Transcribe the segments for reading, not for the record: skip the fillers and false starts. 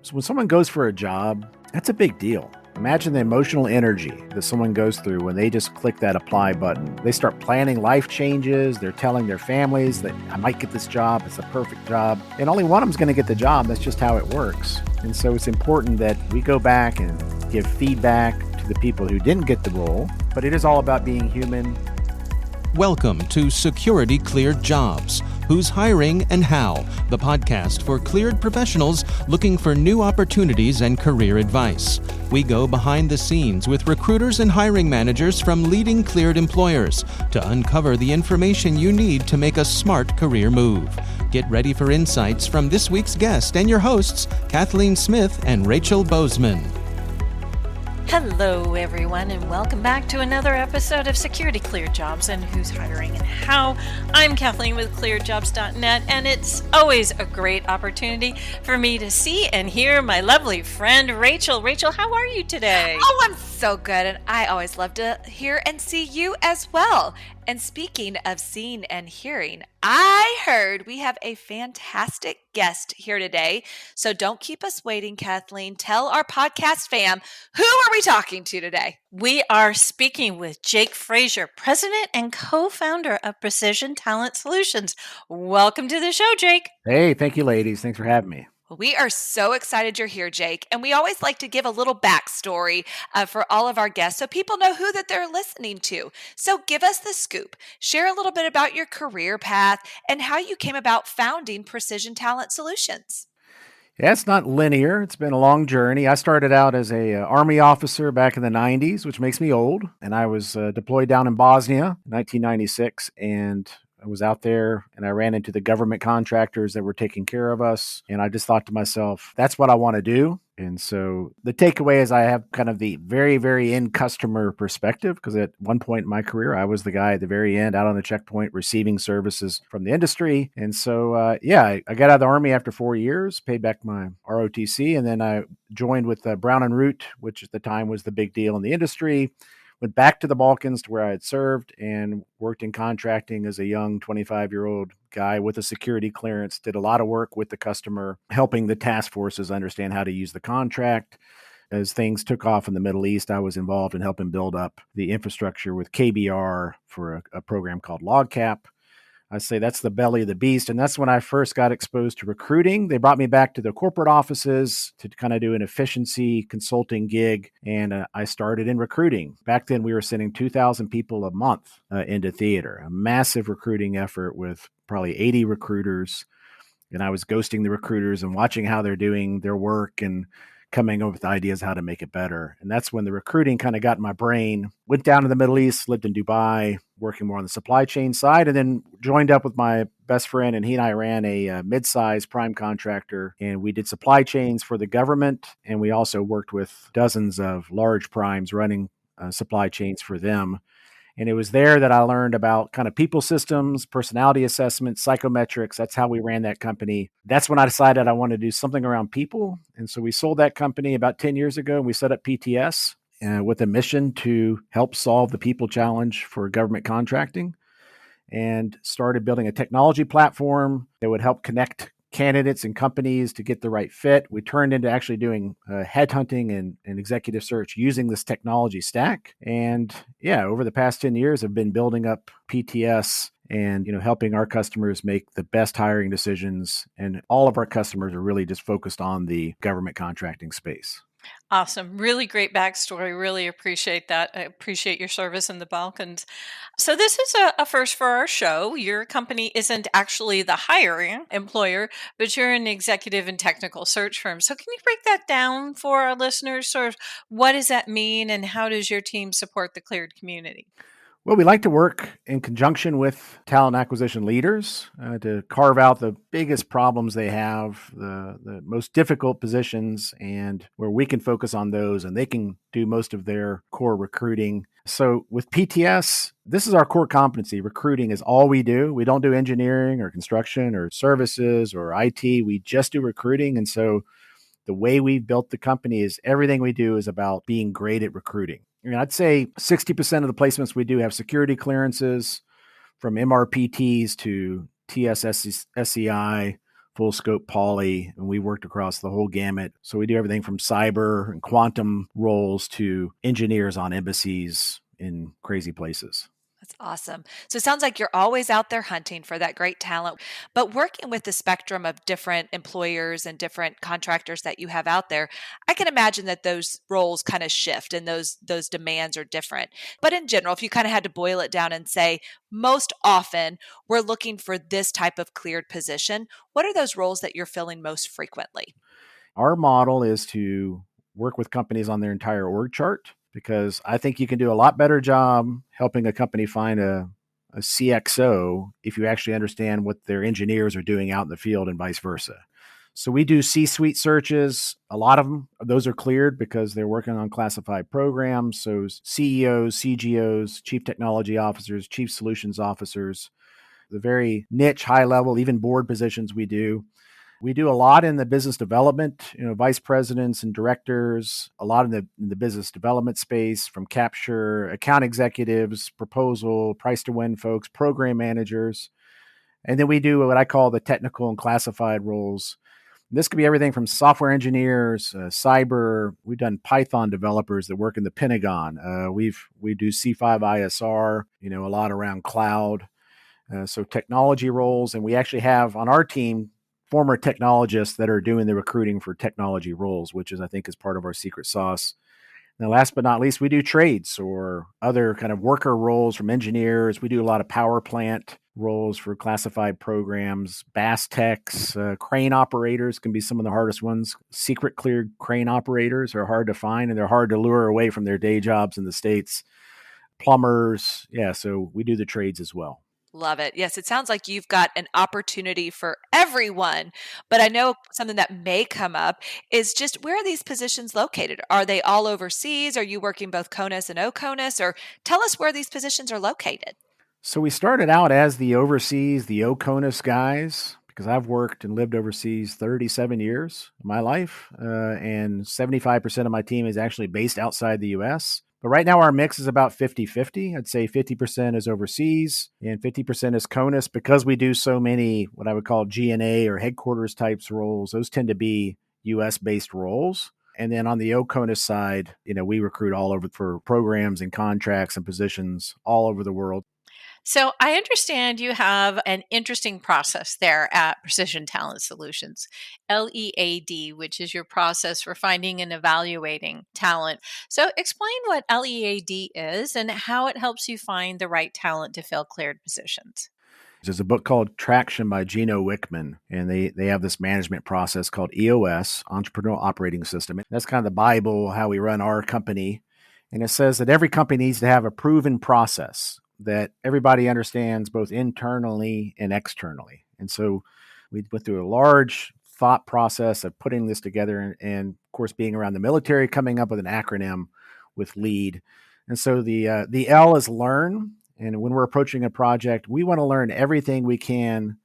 So when someone goes for a job, that's a big deal. Imagine the emotional energy that someone goes through when they just click that apply button. They start planning life changes. They're telling their families that I might get this job. It's a perfect job. And only one of them's going to get the job. That's just how it works. And so it's important that we go back and give feedback to the people who didn't get the role. But it is all about being human. Welcome to Security Cleared Jobs, Who's Hiring and How, the podcast for cleared professionals looking for new opportunities and career advice. We go behind the scenes with recruiters and hiring managers from leading cleared employers to uncover the information you need to make a smart career move. Get ready for insights from this week's guest and your hosts, Kathleen Smith and Rachel Bozeman. Hello, everyone, and welcome back to another episode of Security Cleared Jobs and Who's Hiring and How. I'm Kathleen with ClearedJobs.Net, and it's always a great opportunity for me to see and hear my lovely friend, Rachel. Rachel, how are you today? Oh, I'm so good, and I always love to hear and see you as well. And speaking of seeing and hearing, I heard we have a fantastic guest here today. So don't keep us waiting, Kathleen. Tell our podcast fam, who are we talking to today? We are speaking with Jake Frazer, president and co-founder of Precision Talent Solutions. Welcome to the show, Jake. Hey, thank you, ladies. Thanks for having me. Well, we are so excited you're here, Jake. And we always like to give a little backstory for all of our guests so people know who that they're listening to. So give us the scoop. Share a little bit about your career path and how you came about founding Precision Talent Solutions. Yeah, it's not linear. It's been a long journey. I started out as a Army officer back in the 90s, which makes me old. And I was deployed down in Bosnia in 1996. And I was out there and I ran into the government contractors that were taking care of us. And I just thought to myself, that's what I want to do. And so the takeaway is I have kind of the very, very end customer perspective, because at one point in my career, I was the guy at the very end out on the checkpoint receiving services from the industry. And so, I got out of the Army after 4 years, paid back my ROTC, and then I joined with Brown and Root, which at the time was the big deal in the industry. Went back to the Balkans to where I had served and worked in contracting as a young 25-year-old guy with a security clearance, did a lot of work with the customer, helping the task forces understand how to use the contract. As things took off in the Middle East, I was involved in helping build up the infrastructure with KBR for a program called LogCap. I say that's the belly of the beast. And that's when I first got exposed to recruiting. They brought me back to the corporate offices to kind of do an efficiency consulting gig. And I started in recruiting. Back then, we were sending 2,000 people a month into theater, a massive recruiting effort with probably 80 recruiters. And I was ghosting the recruiters and watching how they're doing their work and coming up with ideas how to make it better. And that's when the recruiting kind of got in my brain. Went down to the Middle East, lived in Dubai, working more on the supply chain side, and then joined up with my best friend, and he and I ran a mid-sized prime contractor, and we did supply chains for the government, and we also worked with dozens of large primes running supply chains for them. And it was there that I learned about kind of people systems, personality assessment, psychometrics. That's how we ran that company. That's when I decided I wanted to do something around people. And so we sold that company about 10 years ago, and we set up PTS with a mission to help solve the people challenge for government contracting, and started building a technology platform that would help connect candidates and companies to get the right fit. We turned into actually doing headhunting and executive search using this technology stack. And over the past 10 years, I've been building up PTS and helping our customers make the best hiring decisions. And all of our customers are really just focused on the government contracting space. Awesome. Really great backstory. Really appreciate that. I appreciate your service in the Balkans. So this is a first for our show. Your company isn't actually the hiring employer, but you're an executive and technical search firm. So can you break that down for our listeners? Sort of what does that mean, and how does your team support the cleared community? Well, we like to work in conjunction with talent acquisition leaders to carve out the biggest problems they have, the most difficult positions, and where we can focus on those and they can do most of their core recruiting. So with PTS, this is our core competency. Recruiting is all we do. We don't do engineering or construction or services or IT. We just do recruiting. And so the way we've built the company is everything we do is about being great at recruiting. I'd say 60% of the placements we do have security clearances, from MRPTs to TSSCI, full scope poly, and we worked across the whole gamut. So we do everything from cyber and quantum roles to engineers on embassies in crazy places. That's awesome. So it sounds like you're always out there hunting for that great talent, but working with the spectrum of different employers and different contractors that you have out there, I can imagine that those roles kind of shift and those demands are different. But in general, if you kind of had to boil it down and say, most often we're looking for this type of cleared position, what are those roles that you're filling most frequently? Our model is to work with companies on their entire org chart, because I think you can do a lot better job helping a company find a CXO if you actually understand what their engineers are doing out in the field and vice versa. So we do C-suite searches. A lot of them, those are cleared because they're working on classified programs. So CEOs, CGOs, chief technology officers, chief solutions officers, the very niche, high level, even board positions we do. We do a lot in the business development, vice presidents and directors, a lot in the business development space, from capture, account executives, proposal, price to win folks, program managers. And then we do what I call the technical and classified roles. This could be everything from software engineers, cyber. We've done Python developers that work in the Pentagon. We do C5ISR, a lot around cloud. So technology roles. And we actually have on our team former technologists that are doing the recruiting for technology roles, which I think is part of our secret sauce. Now, last but not least, we do trades or other kind of worker roles from engineers. We do a lot of power plant roles for classified programs. Bass techs, crane operators can be some of the hardest ones. Secret cleared crane operators are hard to find, and they're hard to lure away from their day jobs in the States. Plumbers. Yeah, so we do the trades as well. Love it. Yes, it sounds like you've got an opportunity for everyone. But I know something that may come up is just, where are these positions located? Are they all overseas? Are you working both CONUS and OCONUS? Or tell us where these positions are located. So we started out as the overseas, the OCONUS guys, because I've worked and lived overseas 37 years of my life, and 75% of my team is actually based outside the U.S. But right now our mix is about 50-50. I'd say 50% is overseas and 50% is CONUS, because we do so many what I would call G&A or headquarters types roles. Those tend to be U.S.-based roles. And then on the OCONUS side, we recruit all over for programs and contracts and positions all over the world. So I understand you have an interesting process there at Precision Talent Solutions, LEAD, which is your process for finding and evaluating talent. So explain what LEAD is and how it helps you find the right talent to fill cleared positions. There's a book called Traction by Gino Wickman, and they have this management process called EOS, Entrepreneurial Operating System. That's kind of the Bible, how we run our company. And it says that every company needs to have a proven process that everybody understands both internally and externally. And so we went through a large thought process of putting this together, and of course, being around the military, coming up with an acronym with LEAD. And so the L is learn. And when we're approaching a project, we want to learn everything we can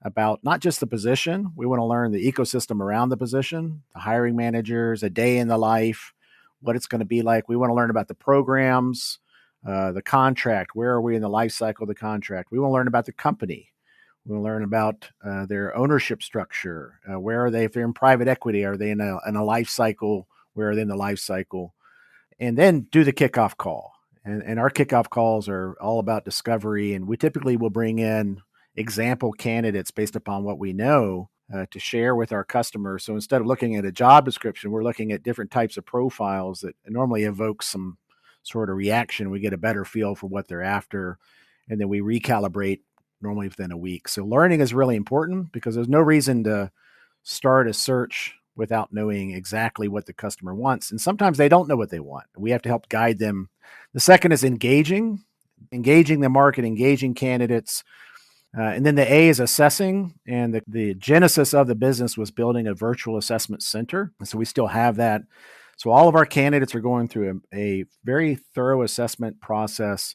about not just the position. We want to learn the ecosystem around the position, the hiring managers, a day in the life, what it's going to be like. We want to learn about the programs, the contract. Where are we in the life cycle of the contract? We want to learn about the company. We want to learn about their ownership structure. Where are they? If they're in private equity, are they in a life cycle? Where are they in the life cycle? And then do the kickoff call. And our kickoff calls are all about discovery. And we typically will bring in example candidates based upon what we know to share with our customers. So instead of looking at a job description, we're looking at different types of profiles that normally evoke some sort of reaction. We get a better feel for what they're after, and then we recalibrate normally within a week. So learning is really important, because there's no reason to start a search without knowing exactly what the customer wants. And sometimes they don't know what they want. We have to help guide them. The second is engaging the market, engaging candidates. And then the A is assessing. And the genesis of the business was building a virtual assessment center. And so we still have that. So all of our candidates are going through a very thorough assessment process,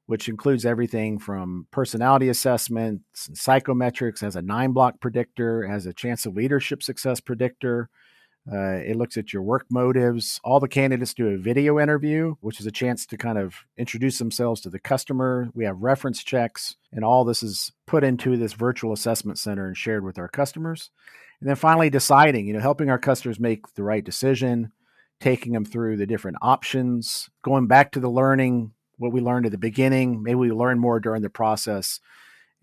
which includes everything from personality assessments and psychometrics, has a 9-block predictor, has a chance of leadership success predictor, It looks at your work motives. All the candidates do a video interview, which is a chance to kind of introduce themselves to the customer. We have reference checks, and all this is put into this virtual assessment center and shared with our customers. And then finally deciding, helping our customers make the right decision, taking them through the different options, going back to the learning, what we learned at the beginning. Maybe we learn more during the process,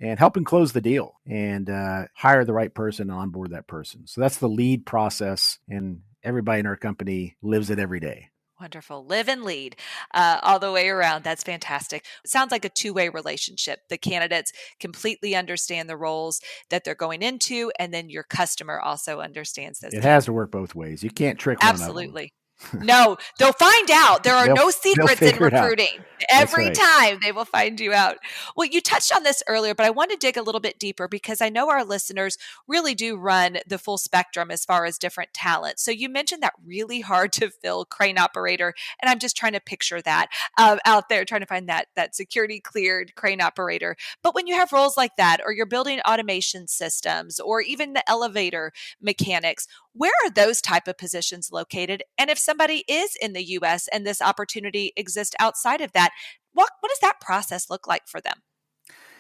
and helping close the deal and hire the right person and onboard that person. So that's the lead process, and everybody in our company lives it every day. Wonderful. Live and lead all the way around. That's fantastic. It sounds like a two-way relationship. The candidates completely understand the roles that they're going into, and then your customer also understands those. It has to work both ways. You can't trick one of them. Absolutely. No, they'll find out. There are no secrets in recruiting. Every time they will find you out. Well, you touched on this earlier, but I want to dig a little bit deeper because I know our listeners really do run the full spectrum as far as different talents. So you mentioned that really hard to fill crane operator, and I'm just trying to picture that out there, trying to find that security cleared crane operator. But when you have roles like that, or you're building automation systems, or even the elevator mechanics, where are those type of positions located? And if somebody is in the U.S. and this opportunity exists outside of that, what does that process look like for them?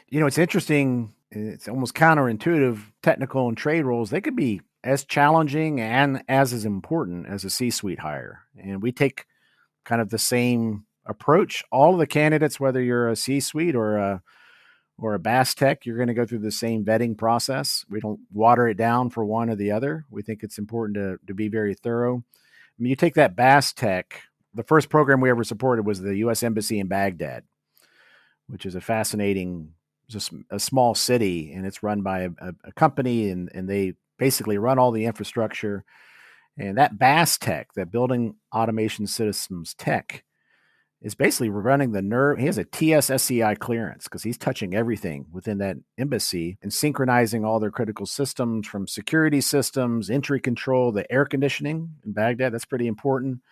It's interesting. It's almost counterintuitive. Technical and trade roles, they could be as challenging and as important as a C-suite hire. And we take kind of the same approach. All of the candidates, whether you're a C-suite or a BAS tech, you're going to go through the same vetting process. We don't water it down for one or the other. We think it's important to be very thorough. I mean, you take that BAS tech, the first program we ever supported was the U.S. Embassy in Baghdad, which is a fascinating, just a small city, and it's run by a company, and they basically run all the infrastructure. And that BAS tech, that building automation systems tech, is basically running the nerve. He has a TS-SCI clearance because he's touching everything within that embassy and synchronizing all their critical systems, from security systems, entry control, the air conditioning in Baghdad. That's pretty important.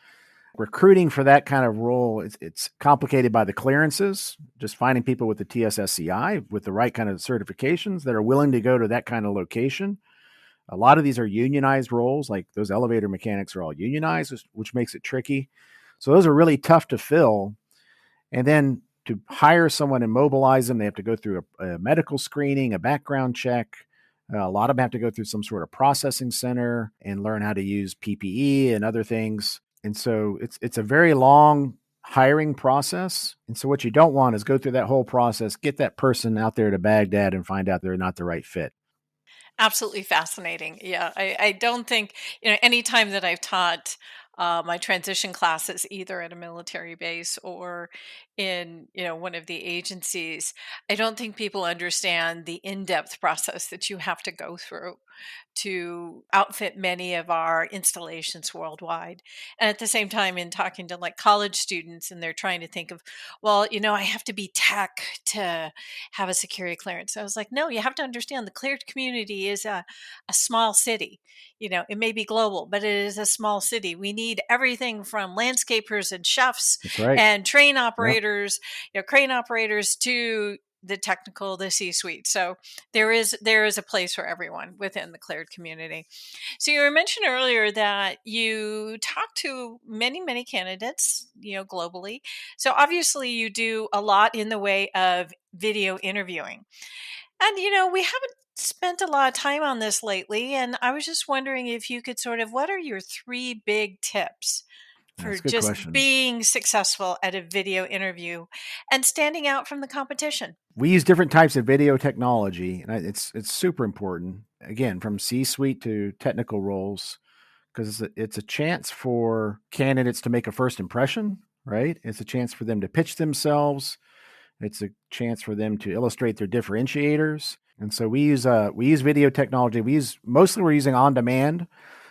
Recruiting for that kind of role, it's complicated by the clearances, just finding people with the TS-SCI with the right kind of certifications that are willing to go to that kind of location. A lot of these are unionized roles, like those elevator mechanics are all unionized, which makes it tricky. So those are really tough to fill. And then to hire someone and mobilize them, they have to go through a medical screening, a background check. A lot of them have to go through some sort of processing center and learn how to use PPE and other things. And so it's a very long hiring process. And so what you don't want is go through that whole process, get that person out there to Baghdad and find out they're not the right fit. Absolutely fascinating. Yeah, I don't think, any time that I've taught my transition classes, either at a military base or in, one of the agencies, I don't think people understand the in-depth process that you have to go through to outfit many of our installations worldwide. And at the same time, in talking to like college students, and they're trying to think of, well, I have to be tech to have a security clearance. I was like, no, you have to understand the cleared community is a small city. It may be global, but it is a small city. We need everything from landscapers and chefs and train operators, crane operators, to the technical, the C-suite. So there is a place for everyone within the cleared community. So you mentioned earlier that you talk to many, many candidates, globally. So obviously you do a lot in the way of video interviewing. And, we haven't spent a lot of time on this lately. And I was just wondering if you could what are your 3 big tips for just question. Being successful at a video interview and standing out from the competition? We use different types of video technology, and it's super important, again, from C-suite to technical roles, because it's a chance for candidates to make a first impression, right? It's a chance for them to pitch themselves. It's a chance for them to illustrate their differentiators. And so we use video technology. We're using on demand,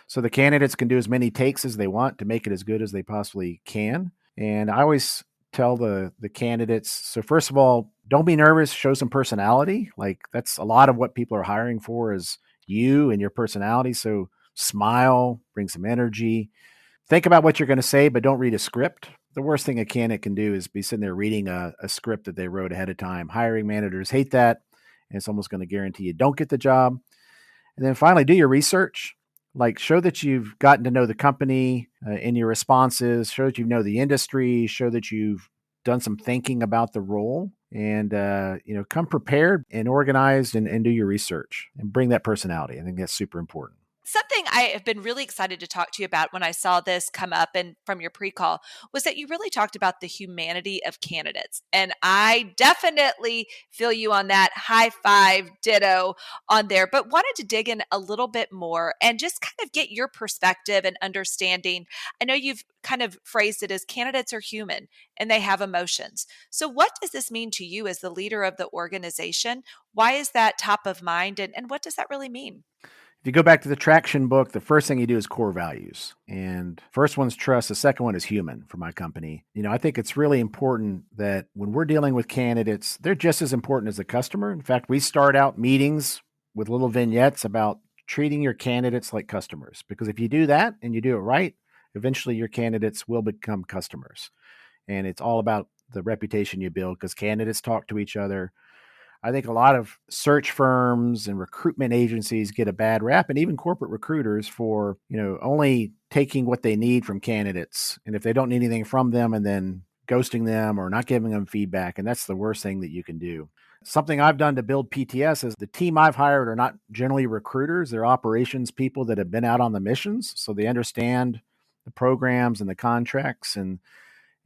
so the candidates can do as many takes as they want to make it as good as they possibly can. And I always tell the candidates, so first of all, don't be nervous, show some personality. Like, that's a lot of what people are hiring for, is you and your personality. So smile, bring some energy, think about what you're going to say, but don't read a script. The worst thing a candidate can do is be sitting there reading a script that they wrote ahead of time. Hiring managers hate that, and it's almost going to guarantee you don't get the job. And then finally, do your research. Like, show that you've gotten to know the company in your responses, show that you know the industry, show that you've done some thinking about the role, and come prepared and organized, and do your research and bring that personality. I think that's super important. Something I have been really excited to talk to you about when I saw this come up and from your pre-call was that you really talked about the humanity of candidates. And I definitely feel you on that. High five, ditto on there, but wanted to dig in a little bit more and just kind of get your perspective and understanding. I know you've kind of phrased it as candidates are human and they have emotions. So what does this mean to you as the leader of the organization? Why is that top of mind, and what does that really mean? If you go back to the traction book, the first thing you do is core values. And first one's trust, the second one is human for my company. I think it's really important that when we're dealing with candidates, they're just as important as the customer. In fact, we start out meetings with little vignettes about treating your candidates like customers, because if you do that and you do it right, eventually your candidates will become customers. And it's all about the reputation you build, because candidates talk to each other. I think a lot of search firms and recruitment agencies get a bad rap, and even corporate recruiters, for, only taking what they need from candidates. And if they don't need anything from them, and then ghosting them or not giving them feedback. And that's the worst thing that you can do. Something I've done to build PTS is the team I've hired are not generally recruiters. They're operations people that have been out on the missions. So they understand the programs and the contracts. And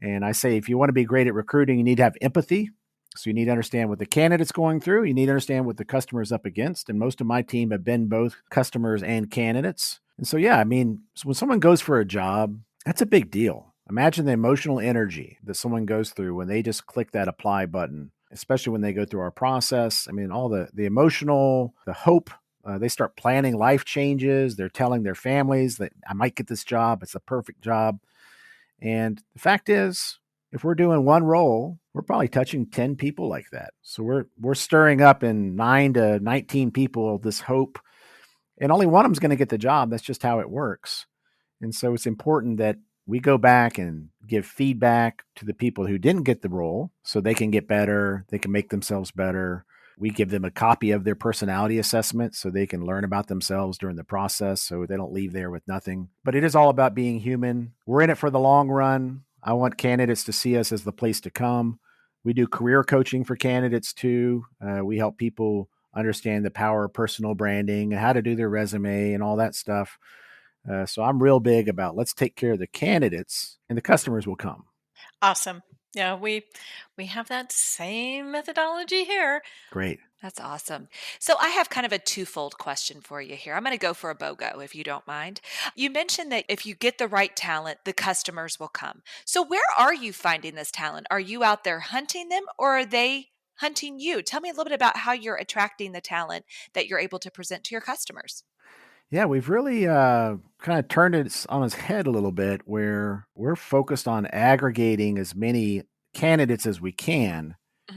I say, if you want to be great at recruiting, you need to have empathy. So you need to understand what the candidate's going through. You need to understand what the customer's up against. And most of my team have been both customers and candidates. And so, so when someone goes for a job, that's a big deal. Imagine the emotional energy that someone goes through when they just click that apply button, especially when they go through our process. I mean, all the emotional, the hope. They start planning life changes. They're telling their families that I might get this job. It's a perfect job. And the fact is, if we're doing one role, we're probably touching 10 people like that. So we're stirring up in 9 to 19 people this hope, and only one of them's going to get the job. That's just how it works. And so it's important that we go back and give feedback to the people who didn't get the role so they can get better, they can make themselves better. We give them a copy of their personality assessment so they can learn about themselves during the process, so they don't leave there with nothing. But it is all about being human. We're in it for the long run. I want candidates to see us as the place to come. We do career coaching for candidates too. We help people understand the power of personal branding and how to do their resume and all that stuff. So I'm real big about, let's take care of the candidates and the customers will come. Awesome. Yeah, we have that same methodology here. Great. That's awesome. So I have kind of a twofold question for you here. I'm going to go for a BOGO, if you don't mind. You mentioned that if you get the right talent, the customers will come. So where are you finding this talent? Are you out there hunting them, or are they hunting you? Tell me a little bit about how you're attracting the talent that you're able to present to your customers. Yeah, we've really kind of turned it on its head a little bit, where we're focused on aggregating as many candidates as we can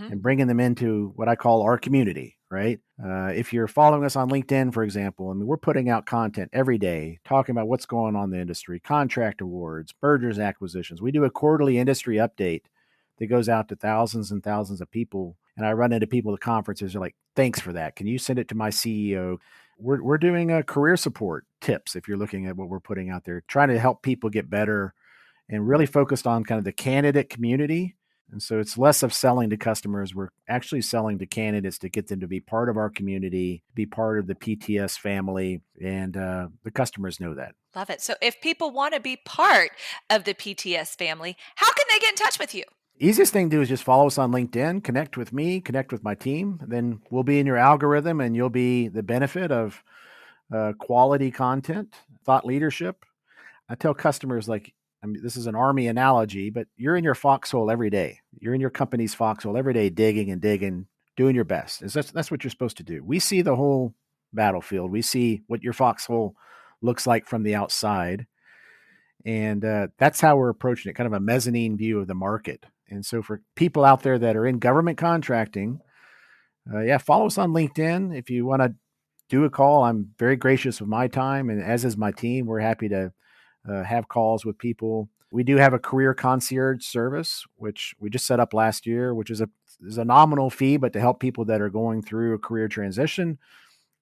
and bringing them into what I call our community, right? If you're following us on LinkedIn, for example, I mean, we're putting out content every day talking about what's going on in the industry, contract awards, mergers, acquisitions. We do a quarterly industry update that goes out to thousands and thousands of people. And I run into people at conferences. They're like, thanks for that. Can you send it to my CEO? We're doing a career support tips. If you're looking at what we're putting out there, trying to help people get better and really focused on kind of the candidate community. And so it's less of selling to customers. We're actually selling to candidates to get them to be part of our community, be part of the PTS family. And the customers know that. Love it. So if people want to be part of the PTS family, how can they get in touch with you? Easiest thing to do is just follow us on LinkedIn, connect with me, connect with my team. Then we'll be in your algorithm and you'll be the benefit of quality content, thought leadership. I tell customers, like, I mean, this is an army analogy, but you're in your foxhole every day. You're in your company's foxhole every day, digging and digging, doing your best. That's what you're supposed to do. We see the whole battlefield. We see what your foxhole looks like from the outside. And that's how we're approaching it, kind of a mezzanine view of the market. And so for people out there that are in government contracting, follow us on LinkedIn. If you want to do a call, I'm very gracious with my time, and as is my team. We're happy to have calls with people. We do have a career concierge service, which we just set up last year, which is a nominal fee, but to help people that are going through a career transition.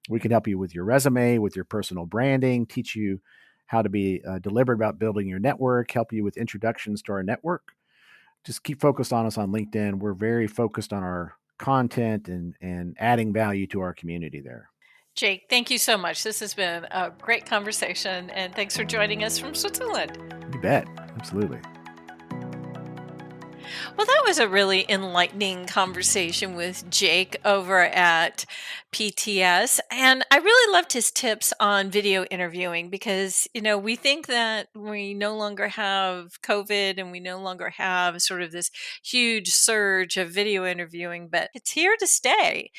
We can help you with your resume, with your personal branding, teach you how to be deliberate about building your network, help you with introductions to our network. Just keep focused on us on LinkedIn. We're very focused on our content and adding value to our community there. Jake, thank you so much. This has been a great conversation, and thanks for joining us from Switzerland. You bet. Absolutely. Well, that was a really enlightening conversation with Jake over at PTS. And I really loved his tips on video interviewing because, we think that we no longer have COVID and we no longer have sort of this huge surge of video interviewing, but it's here to stay.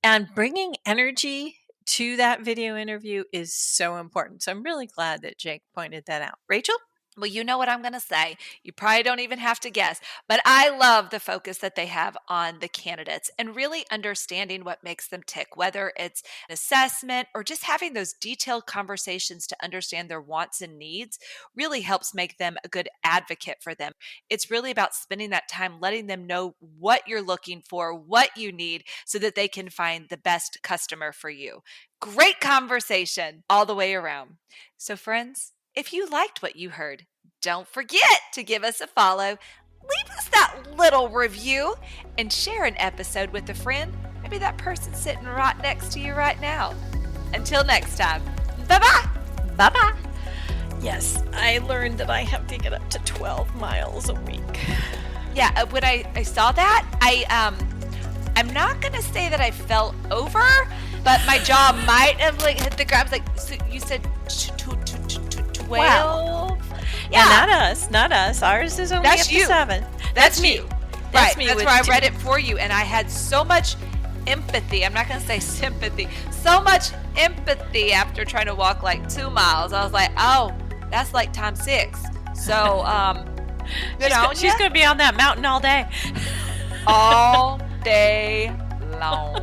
And bringing energy to that video interview is so important. So I'm really glad that Jake pointed that out. Rachel? Well, you know what I'm going to say. You probably don't even have to guess, but I love the focus that they have on the candidates and really understanding what makes them tick, whether it's an assessment or just having those detailed conversations to understand their wants and needs really helps make them a good advocate for them. It's really about spending that time letting them know what you're looking for, what you need, so that they can find the best customer for you. Great conversation all the way around. So friends, if you liked what you heard, don't forget to give us a follow, leave us that little review, and share an episode with a friend, maybe that person sitting right next to you right now. Until next time, bye-bye. Bye-bye. Yes, I learned that I have to get up to 12 miles a week. Yeah, when I saw that, I'm not going to say that I fell over, but my jaw might have hit the ground. I was like, so you said 12? Wow. Yeah, not us. Ours is only That's up to you. 7. That's me. you. That's right. me. That's why I read it for you, and I had so much empathy. I'm not going to say sympathy. So much empathy after trying to walk like 2 miles. I was like, oh, that's like times 6. So, she's going to be on that mountain all day. All day long.